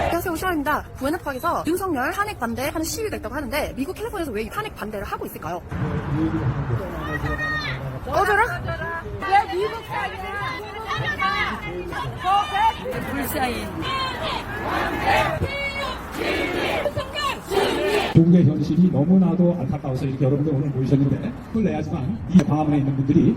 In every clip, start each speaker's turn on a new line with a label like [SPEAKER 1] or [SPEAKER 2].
[SPEAKER 1] 안녕하세요, 시원입니다. 부에노프학에서 윤석열 탄핵 반대하는 시위가 있다고 하는데 미국 캘리포니아에서 왜 탄핵 반대를 하고 있을까요? 꺼져라?
[SPEAKER 2] 왜 미국 사람이야? 불사인.
[SPEAKER 3] 중국의 현실이 너무나도 안타까워서 이렇게 여러분들 오늘 모이셨는데 힘을 내야지만 이 광화문에 있는 분들이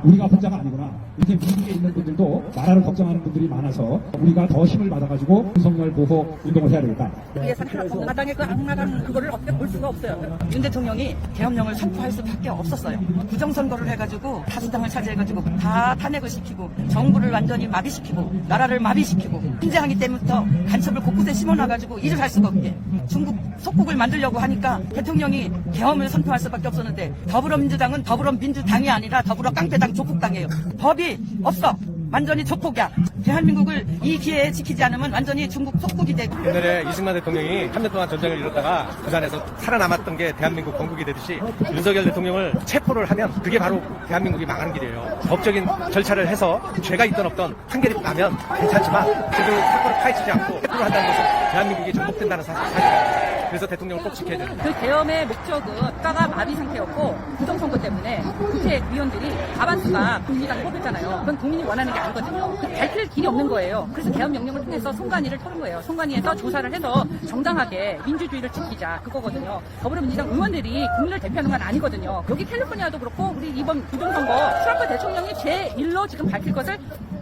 [SPEAKER 3] 우리가 혼자가 아니구나, 이렇게 미국에 있는 분들도 나라를 걱정하는 분들이 많아서 우리가 더 힘을 받아가지고 윤석열 보호 운동을 해야 되겠다.
[SPEAKER 4] 위해서는 마당의 그 악랄한 그거를 어떻게 볼 수가 없어요. 윤 대통령이 계엄령을 선포할 수밖에 없었어요. 부정선거를 해가지고 다수당을 차지해가지고 다 탄핵을 시키고 정부를 완전히 마비시키고 나라를 마비시키고 신재하기 때부터 간첩을 곳곳에 심어놔가지고 일을 할 수가 없게 중국 속국을 만들려고 하니까 대통령이 계엄을 선포할 수밖에 없었는데 더불어민주당은 더불어민주당이 아니라 더불어 깡패당 조폭당이에요. 법이 없어. 완전히 조폭이야. 대한민국을 이 기회에 지키지 않으면 완전히 중국 속국이 되고.
[SPEAKER 5] 옛날에 이승만 대통령이 3년 동안 전쟁을 이뤘다가 부산에서 살아남았던 게 대한민국 건국이 되듯이 윤석열 대통령을 체포를 하면 그게 바로 대한민국이 망하는 길이에요. 법적인 절차를 해서 죄가 있던 없던 판결이 나면 괜찮지만 그래도 사건을 파헤치지 않고 체포를 한다는 것은 대한민국이 전복된다는 사실이에요. 그래서 대통령을 꼭 지켜야 되는 거예요.
[SPEAKER 2] 그 계엄의 목적은 국가가 마비 상태였고 부정선거 때문에 국회의원들이 과반수가 국민당을 뽑혔잖아요. 그건 국민이 원하는 게 아니거든요. 밝힐 길이 없는 거예요. 그래서 계엄 명령을 통해서 송관위를 털은 거예요. 송관위에서 조사를 해서 정당하게 민주주의를 지키자, 그거거든요. 더불어민주당 의원들이 국민을 대표하는 건 아니거든요. 여기 캘리포니아도 그렇고 우리 이번 부정선거 트럼프 대통령이 제1로 지금 밝힐 것을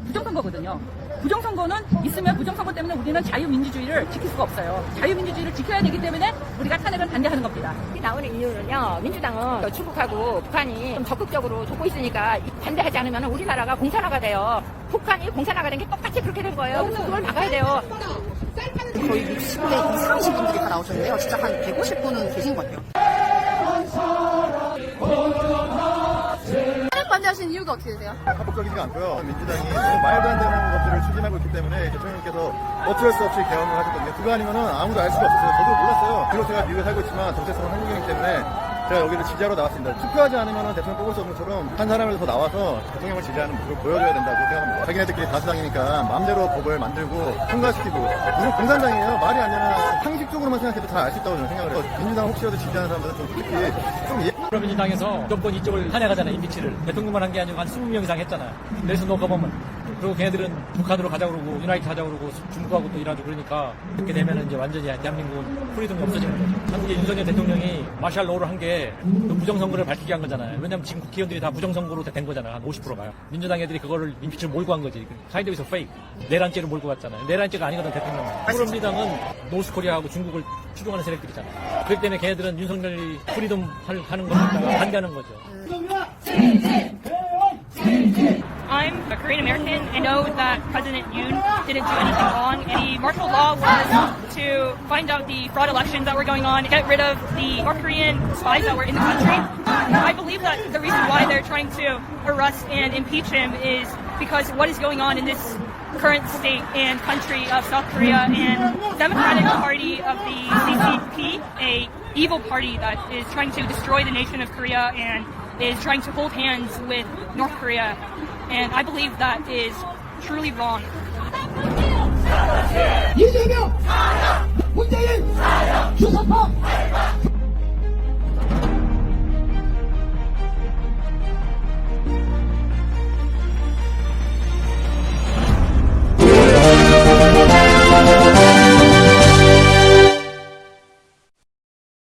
[SPEAKER 2] 부정선거거든요. 부정선거는 있으면 부정선거 때문에 우리는 자유민주주의를 지킬 수가 없어요. 자유민주주의를 지켜야 되기 때문에 우리가 탄핵을 반대하는 겁니다.
[SPEAKER 6] 나오는 이유는요, 민주당은 중국하고 북한이 좀 적극적으로 돕고 있으니까 반대하지 않으면 우리나라가 공산화가 돼요. 북한이 공산화가 된 게 똑같이 그렇게 된 거예요. 그래서 그걸 막아야 돼요.
[SPEAKER 1] 거의 60대 이상이신 분들이 다 나오셨는데요. 진짜 한 150분은 계신 것 같아요. 탄핵 반대하시는 이유가 어떻게 되세요?
[SPEAKER 7] 합법적이지가 않고요. 민주당이 너무 말도 안 되는 것들을 추진하고 있기 때문에 대통령께서 어쩔 수 없이 개헌을 하셨거든요. 그거 아니면은 아무도 알 수가 없었어요. 저도 몰랐어요. 그리고 제가 미국에 살고 있지만 정체성은 한국인이기 때문에 제가 여기를 지지하러 나왔습니다. 투표하지 않으면 대통령 뽑을 수 없는 것처럼 한 사람을 더 나와서 대통령을 지지하는 모습을 보여줘야 된다고 생각합니다. 자기네들끼리 다수당이니까 마음대로 법을 만들고 통과시키고, 우리 공산당이에요. 말이 안 되는, 상식적으로만 생각해도 다 알 수 있다고 저는 생각을 해요. 민주당 혹시라도 지지하는 사람들은 좀 솔직히 좀
[SPEAKER 8] 더불어민주당에서 무조건 이쪽을 탄핵하잖아요. 임피치를 대통령만 한 게 아니고 한 20명 이상 했잖아요. 내수 놓고보면. 그리고 걔네들은 북한으로 가자고 그러고 유나이트 하자고 그러고 중국하고 또 일하고 그러니까 그렇게 되면은 이제 완전히 대한민국은 프리덤이 없어지는 거죠. 한국의 윤석열 대통령이 마샬 로우를 한 게 그 부정선거를 밝히게 한 거잖아요. 왜냐면 지금 국회의원들이 다 부정선거로 된 거잖아요. 한 50%가요. 민주당 애들이 그거를 임피치를 몰고 간 거지. 카이드에서 페이크. 내란죄를 몰고 갔잖아요. 내란죄가 아니거든, 대통령은. 더불어민주당은 노스코리아하고 중국을 추종하는 세력들이잖아요. 그렇기 때문에 걔네들은 윤석열이 프리덤 하는 것을 반대하는 거죠.
[SPEAKER 9] I'm a Korean American. I know that President Yoon didn't do anything wrong. And the martial law was to find out the fraud elections that were going on, get rid of the North Korean spies that were in the country. I believe that the reason why they're trying to arrest and impeach him is because what is going on in this current state and country of South Korea and Democratic Party of the CCP, a evil party that is trying to destroy the nation of Korea and is trying to hold hands with North Korea. And I believe that is truly wrong.
[SPEAKER 3] 이재명! 문재인! 주사파!